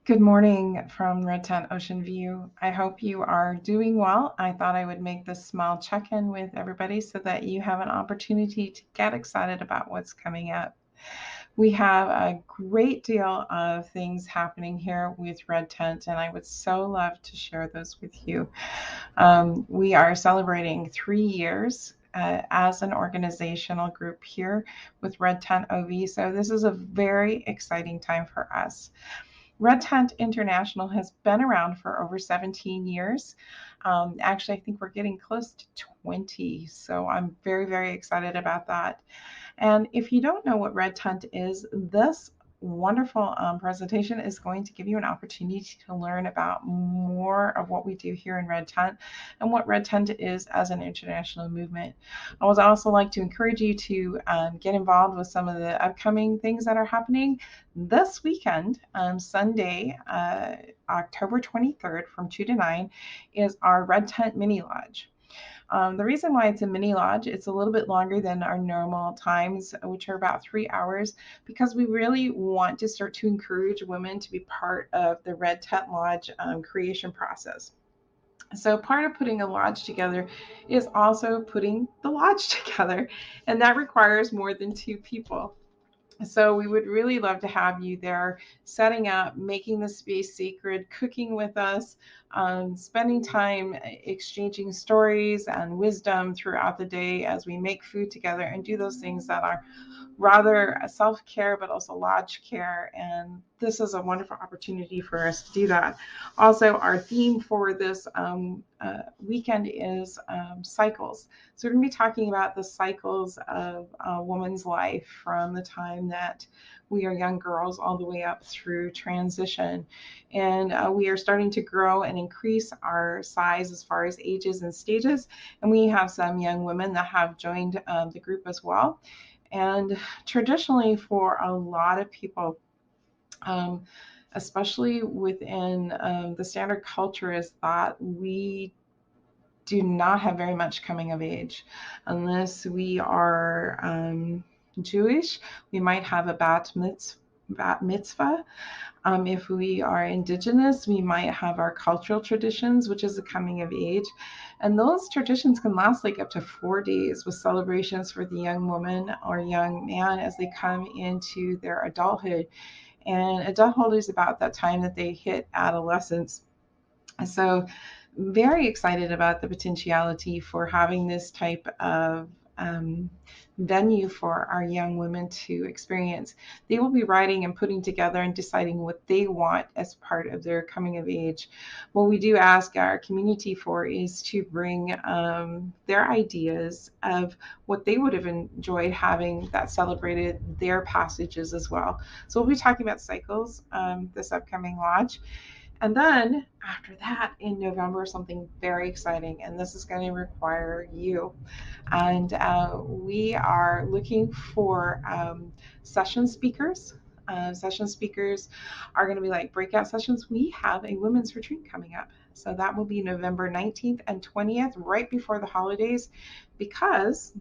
Good morning from Red Tent Ocean View. I hope you are doing well. I thought I would make this small check-in with everybody so that you have an opportunity to get excited about what's coming up. We have a great deal of things happening here with Red Tent, and I would so love to share those with you. We are celebrating 3 years as an organizational group here with Red Tent OV, so this is a very exciting time for us. Red Tent International has been around for over 17 years. Actually, I think we're getting close to 20, so I'm very, very excited about that. And if you don't know what Red Tent is, this wonderful presentation is going to give you an opportunity to learn about more of what we do here in Red Tent and what Red Tent is as an international movement. I would also like to encourage you to get involved with some of the upcoming things that are happening this weekend. Sunday, October 23rd from 2 to 9 is our Red Tent Mini Lodge. The reason why it's a mini lodge, it's a little bit longer than our normal times, which are about 3 hours, because we really want to start to encourage women to be part of the Red Tent Lodge creation process. So part of putting a lodge together is also putting the lodge together, and that requires more than two people. So we would really love to have you there, setting up, making the space sacred, cooking with us, spending time exchanging stories and wisdom throughout the day as we make food together and do those things that are rather self-care but also lodge care, and this is a wonderful opportunity for us to do that. Also, our theme for this weekend is cycles. So we're going to be talking about the cycles of a woman's life from the time that we are young girls all the way up through transition. And we are starting to grow and increase our size as far as ages and stages. And we have some young women that have joined the group as well. And traditionally, for a lot of people, um, especially within the standard culture, is that we do not have very much coming of age unless we are Jewish. We might have a bat mitzvah. If we are indigenous, we might have our cultural traditions, which is the coming of age. And those traditions can last like up to 4 days with celebrations for the young woman or young man as they come into their adulthood. And adulthood is about that time that they hit adolescence. So, very excited about the potentiality for having this type of venue for our young women to experience. They will be writing and putting together and deciding what they want as part of their coming of age. What we do ask our community for is to bring their ideas of what they would have enjoyed having that celebrated their passages as well. So we'll be talking about cycles this upcoming lodge. And then after that, in November, something very exciting, and this is going to require you. And we are looking for session speakers. Session speakers are going to be like breakout sessions. We have a women's retreat coming up. So that will be November 19th and 20th, right before the holidays, because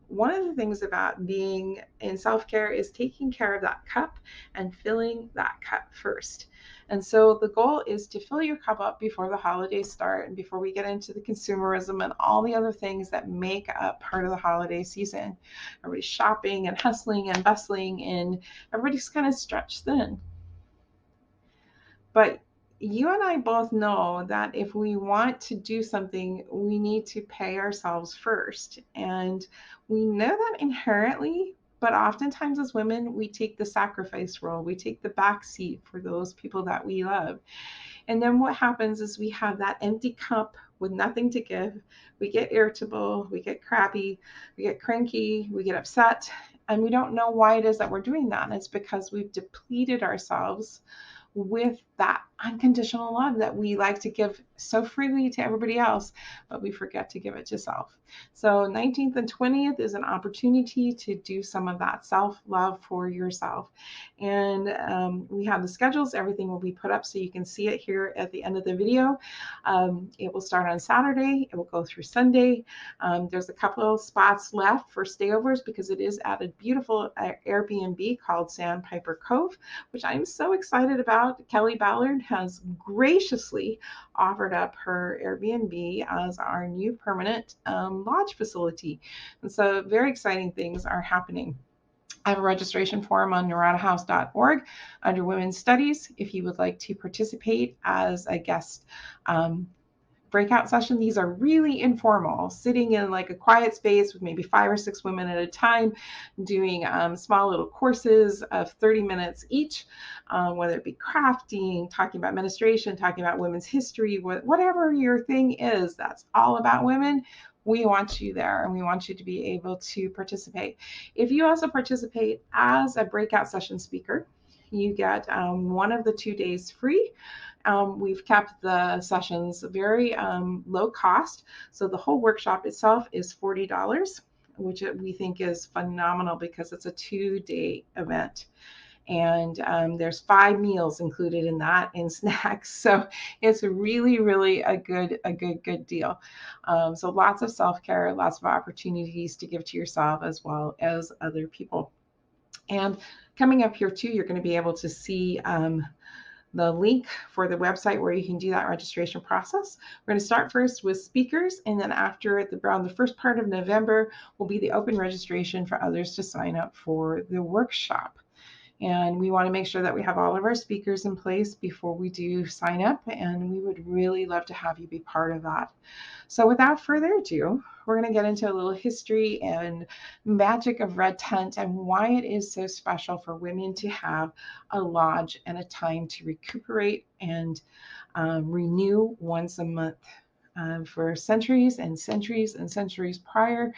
one of the things about being in self care is taking care of that cup and filling that cup first. And so the goal is to fill your cup up before the holidays start and before we get into the consumerism and all the other things that make up part of the holiday season. Everybody's shopping and hustling and bustling, and everybody's kind of stretched thin. But you and I both know that if we want to do something, we need to pay ourselves first. And we know that inherently, but oftentimes as women, we take the sacrifice role, we take the back seat for those people that we love. And then what happens is we have that empty cup with nothing to give. We get irritable, we get crabby, we get cranky, we get upset, and we don't know why it is that we're doing that. And it's because we've depleted ourselves with that unconditional love that we like to give so freely to everybody else, but we forget to give it to self. So 19th and 20th is an opportunity to do some of that self-love for yourself. And we have the schedules. Everything will be put up so you can see it here at the end of the video. It will start on Saturday. It will go through Sunday. There's a couple of spots left for stayovers because it is at a beautiful Airbnb called Sandpiper Cove, which I'm so excited about. Kelly Ballard has graciously offered up her Airbnb as our new permanent lodge facility. And so very exciting things are happening. I have a registration form on NaradaHouse.org under Women's Studies if you would like to participate as a guest breakout session. These are really informal, sitting in like a quiet space with maybe 5 or 6 women at a time, doing small little courses of 30 minutes each, whether it be crafting, talking about menstruation, talking about women's history, whatever your thing is that's all about women. We want you there and we want you to be able to participate. If you also participate as a breakout session speaker, you get one of the 2 days free. We've kept the sessions very low cost. So the whole workshop itself is $40, which we think is phenomenal because it's a 2-day event. And there's 5 meals included in that and snacks. So it's really, really a good deal. So lots of self-care, lots of opportunities to give to yourself as well as other people. And coming up here too, you're going to be able to see the link for the website where you can do that registration process. We're going to start first with speakers, and then after around the first part of November will be the open registration for others to sign up for the workshop. And we want to make sure that we have all of our speakers in place before we do sign up, and we would really love to have you be part of that. So without further ado, we're going to get into a little history and magic of Red Tent and why it is so special for women to have a lodge and a time to recuperate and renew once a month. For centuries and centuries and centuries prior,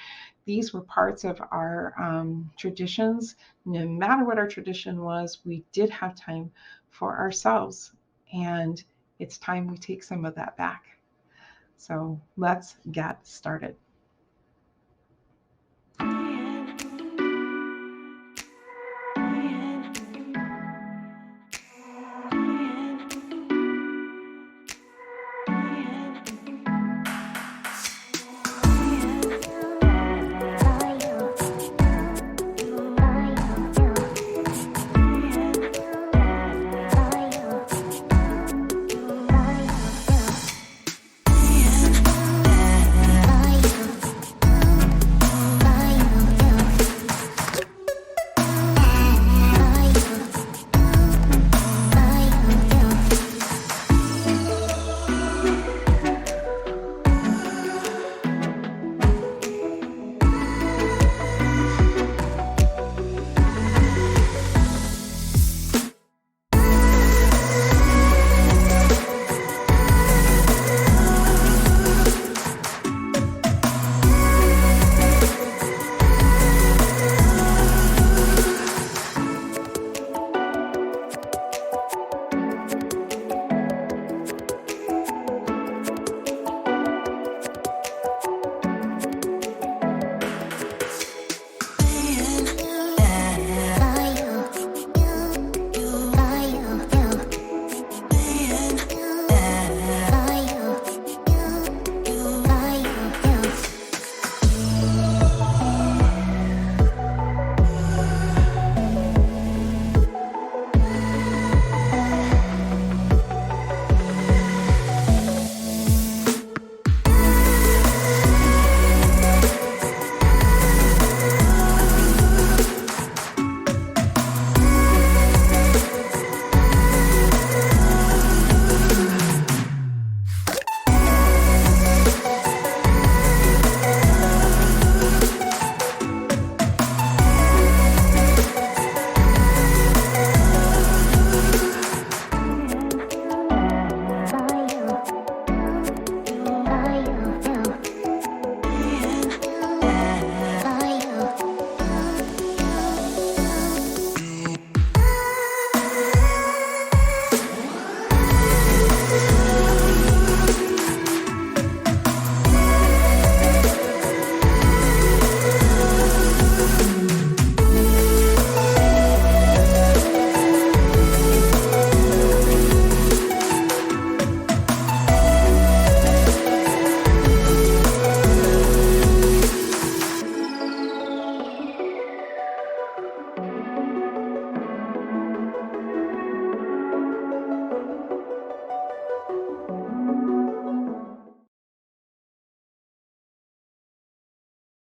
these were parts of our traditions. No matter what our tradition was, we did have time for ourselves, and it's time we take some of that back. So let's get started.